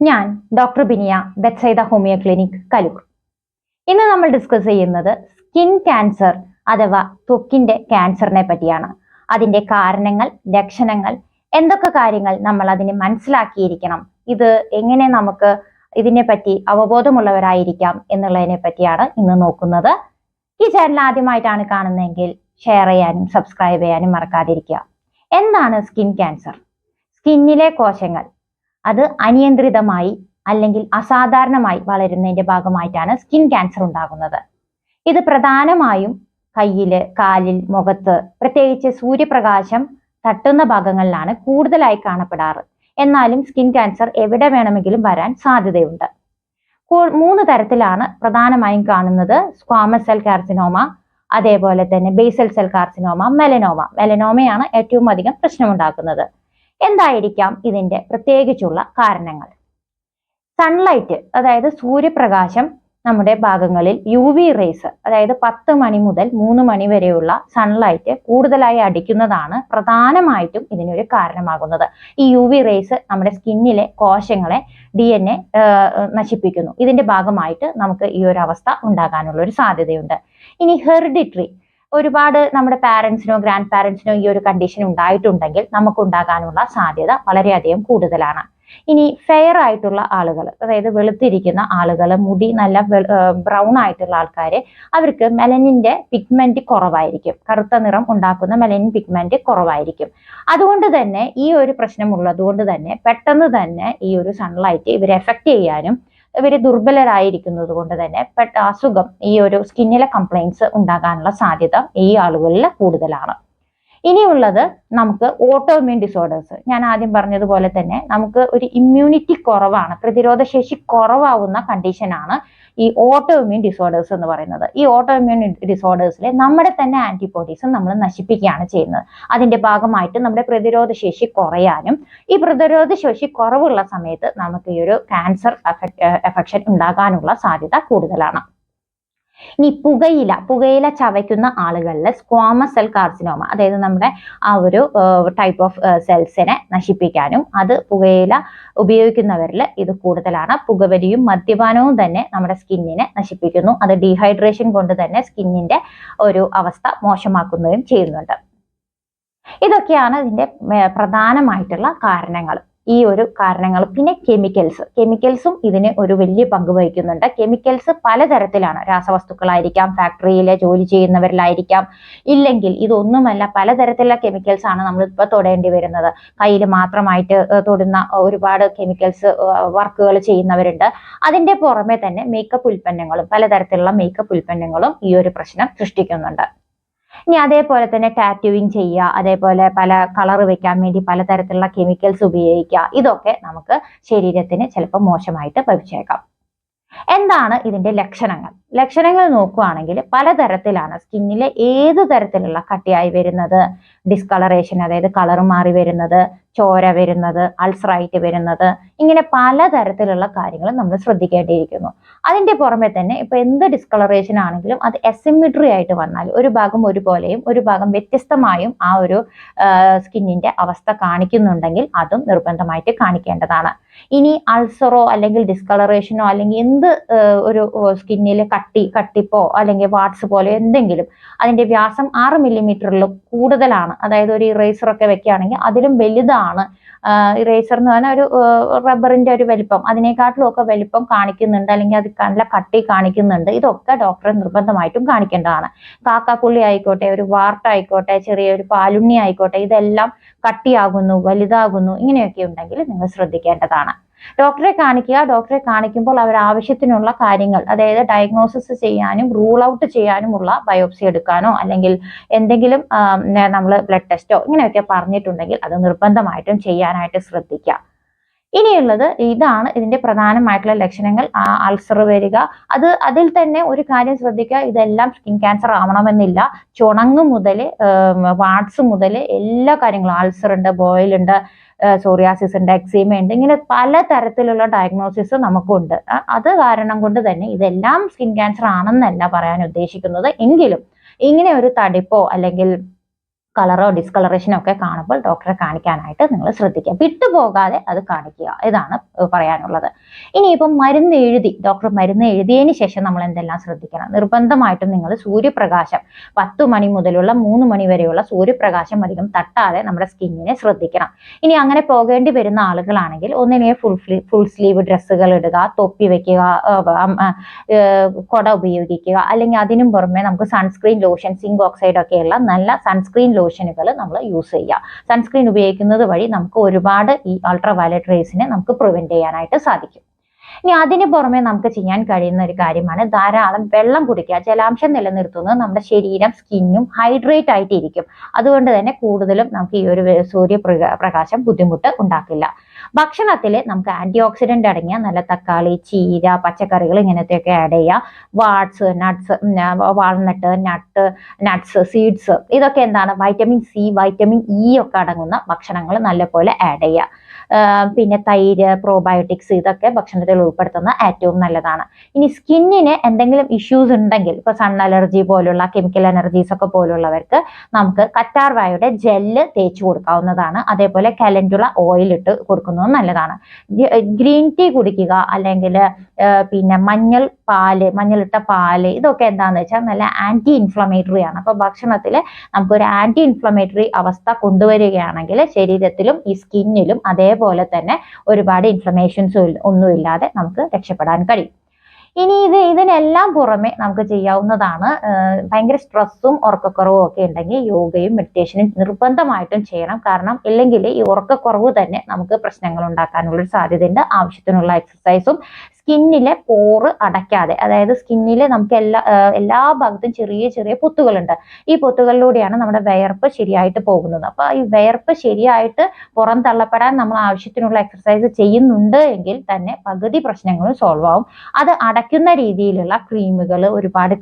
ഞാൻ doctor Biniya, Bethsaida homeo clinic, Kaloor. ഇന്ന് നമ്മൾ ഡിസ്കസ് ചെയ്യുന്നത് സ്കിൻ ക്യാൻസർ അഥവാ ത്വക്കിന്റെ ക്യാൻസറിനെ പറ്റിയാണ്. അതിന്റെ കാരണങ്ങൾ, ലക്ഷണങ്ങൾ, എന്തൊക്കെ കാര്യങ്ങൾ നമ്മൾ അതിനെ മനസ്സിലാക്കിയിരിക്കണം, ഇത് എങ്ങനെ നമുക്ക് ഇതിനെപ്പറ്റി അവബോധമുള്ളവരായിരിക്കാം എന്നുള്ളതിനെ പറ്റിയാണ് ഇന്ന് നോക്കുന്നത്. ഈ ചാനൽ ആദ്യമായിട്ടാണ് കാണുന്നതെങ്കിൽ ഷെയർ ചെയ്യാനും സബ്സ്ക്രൈബ് ചെയ്യാനും മറക്കാതിരിക്കുക. എന്താണ് സ്കിൻ ക്യാൻസർ? സ്കിന്നിലെ കോശങ്ങൾ അത് അനിയന്ത്രിതമായി അല്ലെങ്കിൽ അസാധാരണമായി വളരുന്നതിന്റെ ഭാഗമായിട്ടാണ് സ്കിൻ ക്യാൻസർ ഉണ്ടാകുന്നത്. ഇത് പ്രധാനമായും കയ്യില്, കാലിൽ, മുഖത്ത്, പ്രത്യേകിച്ച് സൂര്യപ്രകാശം തട്ടുന്ന ഭാഗങ്ങളിലാണ് കൂടുതലായി കാണപ്പെടാറ്. എന്നാലും സ്കിൻ ക്യാൻസർ എവിടെ വേണമെങ്കിലും വരാൻ സാധ്യതയുണ്ട്. 3 തരത്തിലാണ് പ്രധാനമായും കാണുന്നത്: സ്ക്വാമസ് സെൽ കാർസിനോമ, അതേപോലെ തന്നെ ബേസൽ സെൽ കാർസിനോമ, മെലനോമ. മെലനോമയാണ് ഏറ്റവും അധികം പ്രശ്നമുണ്ടാക്കുന്നത്. എന്തായിരിക്കാം ഇതിന്റെ പ്രത്യേകിച്ചുള്ള കാരണങ്ങൾ? സൺലൈറ്റ്, അതായത് സൂര്യപ്രകാശം നമ്മുടെ ഭാഗങ്ങളിൽ UV റേസ്, അതായത് 10 മണി മുതൽ 3 മണി വരെയുള്ള സൺലൈറ്റ് കൂടുതലായി അടിക്കുന്നതാണ് പ്രധാനമായിട്ടും ഇതിനൊരു കാരണമാകുന്നത്. ഈ UV റേസ് നമ്മുടെ സ്കിന്നിലെ കോശങ്ങളെ DNA നശിപ്പിക്കുന്നു. ഇതിന്റെ ഭാഗമായിട്ട് നമുക്ക് ഈ ഒരു അവസ്ഥ ഉണ്ടാകാനുള്ള ഒരു സാധ്യതയുണ്ട്. ഇനി ഹെറിഡിറ്ററി, ഒരുപാട് നമ്മുടെ പാരന്റ്സിനോ ഗ്രാൻഡ് പാരന്റ്സിനോ ഈ ഒരു കണ്ടീഷൻ ഉണ്ടായിട്ടുണ്ടെങ്കിൽ നമുക്ക് ഉണ്ടാകാനുള്ള സാധ്യത വളരെയധികം കൂടുതലാണ്. ഇനി ഫെയർ ആയിട്ടുള്ള ആളുകൾ, അതായത് വെളുത്തിരിക്കുന്ന ആളുകൾ, മുടി നല്ല ബ്രൗൺ ആയിട്ടുള്ള ആൾക്കാര്, അവർക്ക് മെലനിന്റെ പിഗ്മെന്റ് കുറവായിരിക്കും. കറുത്ത നിറം ഉണ്ടാക്കുന്ന മെലനിൻ പിഗ്മെന്റ് കുറവായിരിക്കും. അതുകൊണ്ട് തന്നെ ഈ ഒരു പ്രശ്നം ഉള്ളതുകൊണ്ട് തന്നെ പെട്ടെന്ന് തന്നെ ഈ ഒരു സൺലൈറ്റ് ഇവരെ എഫക്ട് ചെയ്യാനും ഇവര് ദുർബലരായിരിക്കുന്നത് കൊണ്ട് തന്നെ അസുഖം, ഈ ഒരു സ്കിന്നിലെ കംപ്ലൈൻസ് ഉണ്ടാകാനുള്ള സാധ്യത ഈ ആളുകളിൽ കൂടുതലാണ്. ഇനിയുള്ളത് നമുക്ക് ഓട്ടോ ഇമ്മ്യൂൺ ഡിസോർഡേഴ്സ്. ഞാൻ ആദ്യം പറഞ്ഞതുപോലെ തന്നെ നമുക്ക് ഒരു ഇമ്മ്യൂണിറ്റി കുറവാണ്, പ്രതിരോധ ശേഷി കുറവാകുന്ന കണ്ടീഷനാണ് ഈ ഓട്ടോ ഇമ്മ്യൂൺ ഡിസോർഡേഴ്സ് എന്ന് പറയുന്നത്. ഈ ഓട്ടോ ഇമ്മ്യൂൺ ഡിസോർഡേഴ്സിലെ നമ്മുടെ തന്നെ ആന്റിബോഡീസ് നമ്മൾ നശിപ്പിക്കുകയാണ് ചെയ്യുന്നത്. അതിന്റെ ഭാഗമായിട്ട് നമ്മുടെ പ്രതിരോധ ശേഷി കുറയാനും, ഈ പ്രതിരോധ ശേഷി കുറവുള്ള സമയത്ത് നമുക്ക് ഈ ഒരു ക്യാൻസർ എഫക്ഷൻ ഉണ്ടാകാനുള്ള സാധ്യത കൂടുതലാണ്. ഇനി പുകയില ചവയ്ക്കുന്ന ആളുകളിൽ സ്ക്വാമസ് സെൽ കാർസിനോമ, അതായത് നമ്മുടെ ആ ഒരു ടൈപ്പ് ഓഫ് സെൽസിനെ നശിപ്പിക്കാനും അത് പുകയില ഉപയോഗിക്കുന്നവരിൽ ഇത് കൂടുതലാണ്. പുകവലിയും മദ്യപാനവും തന്നെ നമ്മുടെ സ്കിന്നിനെ നശിപ്പിക്കുന്നു. അത് ഡീഹൈഡ്രേഷൻ കൊണ്ട് തന്നെ സ്കിന്നിന്റെ ഒരു അവസ്ഥ മോശമാക്കുകയും ചെയ്യുന്നുണ്ട്. ഇതൊക്കെയാണ് ഇതിന്റെ പ്രധാനമായിട്ടുള്ള കാരണങ്ങൾ. ഈ ഒരു കാരണങ്ങൾ. പിന്നെ കെമിക്കൽസും ഇതിന് ഒരു വലിയ പങ്ക് വഹിക്കുന്നുണ്ട്. കെമിക്കൽസ് പലതരത്തിലാണ്. രാസവസ്തുക്കളായിരിക്കാം, ഫാക്ടറിയിലെ ജോലി ചെയ്യുന്നവരിലായിരിക്കാം, ഇല്ലെങ്കിൽ ഇതൊന്നുമല്ല, പലതരത്തിലുള്ള കെമിക്കൽസ് ആണ് നമ്മൾ ഇപ്പോൾ തൊടേണ്ടി വരുന്നത്. കയ്യിൽ മാത്രമായിട്ട് തൊടുന്ന ഒരുപാട് കെമിക്കൽസ് വർക്കുകൾ ചെയ്യുന്നവരുണ്ട്. അതിന്റെ പുറമെ തന്നെ മേക്കപ്പ് ഉൽപ്പന്നങ്ങളും, പലതരത്തിലുള്ള മേക്കപ്പ് ഉൽപ്പന്നങ്ങളും ഈ ഒരു പ്രശ്നം സൃഷ്ടിക്കുന്നുണ്ട്. ഇനി അതേപോലെ തന്നെ ടാറ്റൂയിങ് ചെയ്യുക, അതേപോലെ പല കളർ വെക്കാൻ വേണ്ടി പലതരത്തിലുള്ള കെമിക്കൽസ് ഉപയോഗിക്കുക, ഇതൊക്കെ നമുക്ക് ശരീരത്തിന് ചിലപ്പോൾ മോശമായിട്ട് ഭവിച്ചേക്കാം. എന്താണ് ഇതിന്റെ ലക്ഷണങ്ങൾ നോക്കുകയാണെങ്കിൽ പലതരത്തിലാണ്. സ്കിന്നിലെ ഏത് തരത്തിലുള്ള കട്ടിയായി വരുന്നത്, ഡിസ്കളറേഷൻ, അതായത് കളർ മാറി വരുന്നത്, ചോര വരുന്നത്, അൾസറായിട്ട് വരുന്നത്, ഇങ്ങനെ പലതരത്തിലുള്ള കാര്യങ്ങൾ നമ്മൾ ശ്രദ്ധിക്കേണ്ടിയിരിക്കുന്നു. അതിന്റെ പുറമെ തന്നെ ഇപ്പൊ എന്ത് ഡിസ്കളറേഷൻ ആണെങ്കിലും അത് അസിമെട്രി ആയിട്ട് വന്നാൽ, ഒരു ഭാഗം ഒരുപോലെയും ഒരു ഭാഗം വ്യത്യസ്തമായും ആ ഒരു സ്കിന്നിന്റെ അവസ്ഥ കാണിക്കുന്നുണ്ടെങ്കിൽ അതും നിർബന്ധമായിട്ട് കാണിക്കേണ്ടതാണ്. ഇനി അൾസറോ അല്ലെങ്കിൽ ഡിസ്കളറേഷനോ അല്ലെങ്കിൽ എന്ത് ഒരു സ്കിന്നിൽ കട്ടിപ്പോ അല്ലെങ്കിൽ വാട്സ് പോലെ എന്തെങ്കിലും അതിന്റെ വ്യാസം 6 മില്ലിമീറ്ററിലും കൂടുതലാണ്, അതായത് ഒരു ഇറേസറൊക്കെ വെക്കുകയാണെങ്കിൽ അതിലും വലുതാണ്. ഇറേസർ എന്ന് പറഞ്ഞാൽ ഒരു റബ്ബറിന്റെ ഒരു വലിപ്പം, അതിനേക്കാട്ടിലും ഒക്കെ വലിപ്പം കാണിക്കുന്നുണ്ട്, അല്ലെങ്കിൽ അത് നല്ല കട്ടി കാണിക്കുന്നുണ്ട്, ഇതൊക്കെ ഡോക്ടറെ നിർബന്ധമായിട്ടും കാണിക്കേണ്ടതാണ്. കാക്കാപ്പുള്ളി ആയിക്കോട്ടെ, ഒരു വാർട്ടായിക്കോട്ടെ, ചെറിയൊരു പാലുണ്ണി ആയിക്കോട്ടെ, ഇതെല്ലാം കട്ടിയാകുന്നു, വലുതാകുന്നു, ഇങ്ങനെയൊക്കെ ഉണ്ടെങ്കിൽ നിങ്ങൾ ശ്രദ്ധിക്കേണ്ടതാണ്. ഡോക്ടറെ കാണിക്കുമ്പോൾ അവർ ആവശ്യത്തിനുള്ള കാര്യങ്ങൾ, അതായത് ഡയഗ്നോസിസ് ചെയ്യാനും റൂൾ ഔട്ട് ചെയ്യാനുമുള്ള ബയോപ്സി എടുക്കാനോ അല്ലെങ്കിൽ എന്തെങ്കിലും നമ്മൾ ബ്ലഡ് ടെസ്റ്റോ ഇങ്ങനെയൊക്കെ പറഞ്ഞിട്ടുണ്ടെങ്കിൽ അത് നിർബന്ധമായിട്ടും ചെയ്യാനായിട്ട് ശ്രദ്ധിക്കുക. ഇനിയുള്ളത് ഇതാണ് ഇതിന്റെ പ്രധാനമായിട്ടുള്ള ലക്ഷണങ്ങൾ. അൾസർ വരിക, അതിൽ തന്നെ ഒരു കാര്യം ശ്രദ്ധിക്കുക, ഇതെല്ലാം സ്കിൻ ക്യാൻസർ ആവണമെന്നില്ല. ചുണങ്ങ് മുതൽ വാട്സ് മുതൽ എല്ലാ കാര്യങ്ങളും, അൾസർ ഉണ്ട്, ബോയിൽ ഉണ്ട്, സോറിയാസിസ് ഉണ്ട്, എക്സീമ ഉണ്ട്, ഇങ്ങനെ പലതരത്തിലുള്ള ഡയഗ്നോസിസ് നമുക്കുണ്ട്. അത് കാരണം കൊണ്ട് തന്നെ ഇതെല്ലാം സ്കിൻ ക്യാൻസർ ആണെന്നല്ല പറയാൻ ഉദ്ദേശിക്കുന്നത്. എങ്കിലും ഇങ്ങനെ ഒരു തടിപ്പോ അല്ലെങ്കിൽ കളറോ ഡിസ്കളറേഷനോ ഒക്കെ കാണുമ്പോൾ ഡോക്ടറെ കാണിക്കാനായിട്ട് നിങ്ങൾ ശ്രദ്ധിക്കുക. വിട്ടുപോകാതെ അത് കാണിക്കുക. ഇതാണ് പറയാനുള്ളത്. ഇനിയിപ്പം ഡോക്ടർ മരുന്ന് എഴുതിയതിന് ശേഷം നമ്മൾ എന്തെല്ലാം ശ്രദ്ധിക്കണം? നിർബന്ധമായിട്ടും നിങ്ങൾ സൂര്യപ്രകാശം 10 മണി മുതലുള്ള 3 മണി വരെയുള്ള സൂര്യപ്രകാശം അധികം തട്ടാതെ നമ്മുടെ സ്കിന്നിനെ ശ്രദ്ധിക്കണം. ഇനി അങ്ങനെ പോകേണ്ടി വരുന്ന ആളുകളാണെങ്കിൽ ഒന്നിനെ ഫുൾ സ്ലീവ് ഡ്രസ്സുകൾ ഇടുക, തൊപ്പി വെക്കുക, കൊട ഉപയോഗിക്കുക. അല്ലെങ്കിൽ അതിനും പുറമെ നമുക്ക് സൺസ്ക്രീൻ ലോഷൻ, സിങ്ക് ഓക്സൈഡ് ഒക്കെയുള്ള നല്ല സൺസ്ക്രീൻ ലോഷനുകൾ നമ്മൾ യൂസ് ചെയ്യുക. സൺസ്ക്രീൻ ഉപയോഗിക്കുന്നത് വഴി നമുക്ക് ഒരുപാട് ഈ അൾട്രാ വയലറ്റ് റേസിനെ നമുക്ക് പ്രിവെന്റ് ചെയ്യാനായിട്ട് സാധിക്കും. ഇനി അതിന് പുറമെ നമുക്ക് ചെയ്യാൻ കഴിയുന്ന ഒരു കാര്യമാണ് ധാരാളം വെള്ളം കുടിക്കുക. ജലാംശം നിലനിർത്തുന്നത് നമ്മുടെ ശരീരം, സ്കിന്നും ഹൈഡ്രേറ്റ് ആയിട്ടിരിക്കും. അതുകൊണ്ട് തന്നെ കൂടുതലും നമുക്ക് ഈ ഒരു സൂര്യപ്രകാശം ബുദ്ധിമുട്ട് ഉണ്ടാക്കില്ല. ഭക്ഷണത്തിൽ നമുക്ക് ആന്റി ഓക്സിഡന്റ് അടങ്ങിയ നല്ല തക്കാളി, ചീര, പച്ചക്കറികൾ ഇങ്ങനത്തെയൊക്കെ ആഡ് ചെയ്യുക. വാൾനട്ട്, നട്ട്സ്, സീഡ്സ് ഇതൊക്കെ എന്താണ് വൈറ്റമിൻ സി, വൈറ്റമിൻ ഇ ഒക്കെ അടങ്ങുന്ന ഭക്ഷണങ്ങൾ നല്ലപോലെ ആഡ് ചെയ്യുക. പിന്നെ തൈര്, പ്രോബയോട്ടിക്സ് ഇതൊക്കെ ഭക്ഷണത്തിൽ ഉൾപ്പെടുത്തുന്ന ഏറ്റവും നല്ലതാണ്. ഇനി സ്കിന്നിന് എന്തെങ്കിലും ഇഷ്യൂസ് ഉണ്ടെങ്കിൽ, ഇപ്പൊ സൺ അലർജി പോലുള്ള കെമിക്കൽ അലർജീസ് ഒക്കെ പോലുള്ളവർക്ക് നമുക്ക് കറ്റാർവാഴയുടെ ജെല്ല് തേച്ച് കൊടുക്കാവുന്നതാണ്. അതേപോലെ കലൻഡുല ഓയിൽ ഇട്ട് കൊടുക്കുന്നത് നല്ലതാണ്. ഗ്രീൻ ടീ കുടിക്കുക, അല്ലെങ്കിൽ പിന്നെ മഞ്ഞളിട്ട പാല് ഇതൊക്കെ എന്താണെന്ന് വെച്ചാൽ നല്ല ആന്റി ഇൻഫ്ലമേറ്ററി ആണ്. അപ്പൊ ഭക്ഷണത്തിൽ നമുക്കൊരു ആന്റി ഇൻഫ്ലമേറ്ററി അവസ്ഥ കൊണ്ടുവരികയാണെങ്കിൽ ശരീരത്തിലും ഈ സ്കിന്നിലും അതേപോലെ തന്നെ ഒരുപാട് ഇൻഫ്ലമേഷൻസ് ഒന്നുമില്ലാതെ നമുക്ക് രക്ഷപ്പെടാൻ കഴിയും. ഇനി ഇതിനെല്ലാം പുറമെ നമുക്ക് ചെയ്യാവുന്നതാണ്, ഭയങ്കര സ്ട്രെസ്സും ഉറക്കക്കുറവും ഒക്കെ ഉണ്ടെങ്കിൽ യോഗയും മെഡിറ്റേഷനും നിർബന്ധമായിട്ടും ചെയ്യണം. കാരണം ഇല്ലെങ്കിൽ ഈ ഉറക്കക്കുറവ് തന്നെ നമുക്ക് പ്രശ്നങ്ങൾ ഉണ്ടാക്കാനുള്ളൊരു സാധ്യതയുണ്ട്. ആവശ്യത്തിനുള്ള എക്സസൈസും സ്കിന്നിലെ പോറ് അടയ്ക്കാതെ, അതായത് സ്കിന്നിൽ നമുക്ക് എല്ലാ ഭാഗത്തും ചെറിയ ചെറിയ പൊത്തുകളുണ്ട്. ഈ പൊത്തുകളിലൂടെയാണ് നമ്മുടെ വിയർപ്പ് ശരിയായിട്ട് പോകുന്നത്. അപ്പൊ ഈ വിയർപ്പ് ശരിയായിട്ട് പുറന്തള്ളപ്പെടാൻ നമ്മൾ ആവശ്യത്തിനുള്ള എക്സസൈസ് ചെയ്യുന്നുണ്ട് എങ്കിൽ തന്നെ പകുതി പ്രശ്നങ്ങളും സോൾവ് ആവും. അത് അടയ്ക്കുന്ന രീതിയിലുള്ള ക്രീമുകൾ, ഒരുപാട്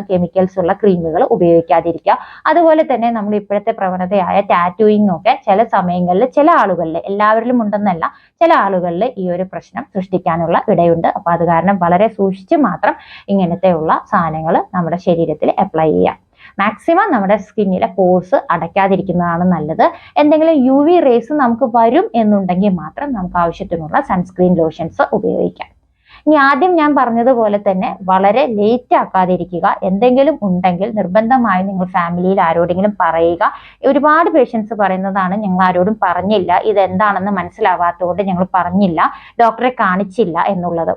കെമിക്കൽസ് ഉള്ള ക്രീമുകൾ ഉപയോഗിക്കാതിരിക്കുക. അതുപോലെ തന്നെ നമ്മൾ ഇപ്പോഴത്തെ പ്രവണതയായ ടാറ്റൂയിങ് ഒക്കെ ചില സമയങ്ങളിൽ ചില ആളുകളിൽ, എല്ലാവരിലും ഉണ്ടെന്നല്ല, ചില ആളുകളിൽ ഈ ഒരു പ്രശ്നം സൃഷ്ടിക്കാനുള്ള ഇടയുണ്ട്. അപ്പൊ അത് കാരണം വളരെ സൂക്ഷിച്ച് മാത്രം ഇങ്ങനത്തെയുള്ള സാധനങ്ങൾ നമ്മുടെ ശരീരത്തിൽ അപ്ലൈ ചെയ്യുക. മാക്സിമം നമ്മുടെ സ്കിന്നിലെ പോർസ് അടയ്ക്കാതിരിക്കുന്നതാണ് നല്ലത്. എന്തെങ്കിലും UV റേസ് നമുക്ക് വരും എന്നുണ്ടെങ്കിൽ മാത്രം നമുക്ക് ആവശ്യത്തിനുള്ള സൺസ്ക്രീൻ ലോഷൻസ് ഉപയോഗിക്കാം. ഇനി ആദ്യം ഞാൻ പറഞ്ഞതുപോലെ തന്നെ വളരെ ലേറ്റ് ആക്കാതിരിക്കുക. എന്തെങ്കിലും ഉണ്ടെങ്കിൽ നിർബന്ധമായി നിങ്ങൾ ഫാമിലിയിൽ ആരോടെങ്കിലും പറയുക. ഒരുപാട് പേഷ്യൻസ് പറയുന്നതാണ്, ഞങ്ങൾ ആരോടും പറഞ്ഞില്ല, ഇതെന്താണെന്ന് മനസ്സിലാവാത്തതുകൊണ്ട് ഞങ്ങൾ പറഞ്ഞില്ല, ഡോക്ടറെ കാണിച്ചില്ല എന്നുള്ളത്.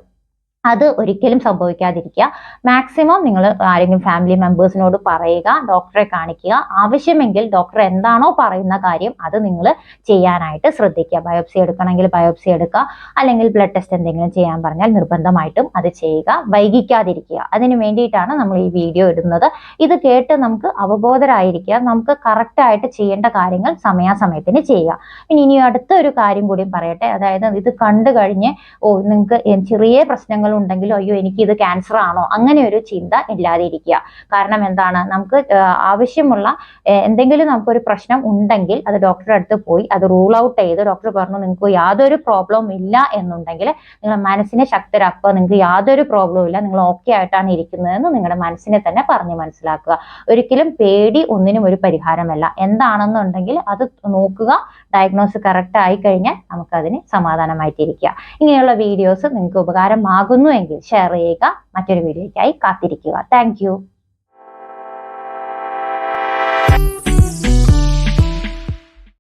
അത് ഒരിക്കലും സംഭവിക്കാതിരിക്കുക. മാക്സിമം നിങ്ങൾ ആരെങ്കിലും ഫാമിലി മെമ്പേഴ്സിനോട് പറയുക, ഡോക്ടറെ കാണിക്കുക. ആവശ്യമെങ്കിൽ ഡോക്ടർ എന്താണോ പറയുന്ന കാര്യം അത് നിങ്ങൾ ചെയ്യാനായിട്ട് ശ്രദ്ധിക്കുക. ബയോപ്സി എടുക്കണമെങ്കിൽ ബയോപ്സി എടുക്കുക, അല്ലെങ്കിൽ ബ്ലഡ് ടെസ്റ്റ് എന്തെങ്കിലും ചെയ്യാൻ പറഞ്ഞാൽ നിർബന്ധമായിട്ടും അത് ചെയ്യുക. വൈകിക്കാതിരിക്കുക. അതിന് വേണ്ടിയിട്ടാണ് നമ്മൾ ഈ വീഡിയോ ഇടുന്നത്. ഇത് കേട്ട് നമുക്ക് അവബോധരായിരിക്കുക. നമുക്ക് കറക്റ്റായിട്ട് ചെയ്യേണ്ട കാര്യങ്ങൾ സമയാസമയത്തിന് ചെയ്യുക. ഇനി അടുത്ത ഒരു കാര്യം കൂടി പറയട്ടെ. അതായത് ഇത് കണ്ടു കഴിഞ്ഞ് നിങ്ങൾക്ക് ചെറിയ പ്രശ്നങ്ങൾ ഉണ്ടെങ്കിലോ അയ്യോ എനിക്ക് ഇത് ക്യാൻസർ ആണോ അങ്ങനെ ഒരു ചിന്ത ഇല്ലാതിരിക്കുക. കാരണം എന്താണ്, നമുക്ക് ആവശ്യമുള്ള എന്തെങ്കിലും നമുക്കൊരു പ്രശ്നം ഉണ്ടെങ്കിൽ അത് ഡോക്ടറുടെ അടുത്ത് പോയി അത് റൂൾ ഔട്ട് ചെയ്ത് ഡോക്ടർ പറഞ്ഞു നിങ്ങൾക്ക് യാതൊരു പ്രോബ്ലവും ഇല്ല എന്നുണ്ടെങ്കിൽ നിങ്ങളുടെ മനസ്സിനെ ശക്തരാക്കുക. നിങ്ങൾക്ക് യാതൊരു പ്രോബ്ലവും ഇല്ല, നിങ്ങൾ ഓക്കെ ആയിട്ടാണ് ഇരിക്കുന്നതെന്ന് നിങ്ങളുടെ മനസ്സിനെ തന്നെ പറഞ്ഞ് മനസ്സിലാക്കുക. ഒരിക്കലും പേടി ഒന്നിനും ഒരു പരിഹാരമല്ല. എന്താണെന്നുണ്ടെങ്കിൽ അത് നോക്കുക. ഡയഗ്നോസ് കറക്റ്റ് ആയി കഴിഞ്ഞാൽ നമുക്കതിന് സമാധാനമായിട്ടിരിക്കുക. ഇങ്ങനെയുള്ള വീഡിയോസ് നിങ്ങൾക്ക് ഉപകാരമാകുന്നു എങ്കിൽ ഷെയർ ചെയ്യുക. മറ്റൊരു വീഡിയോയ്ക്കായി കാത്തിരിക്കുക. താങ്ക്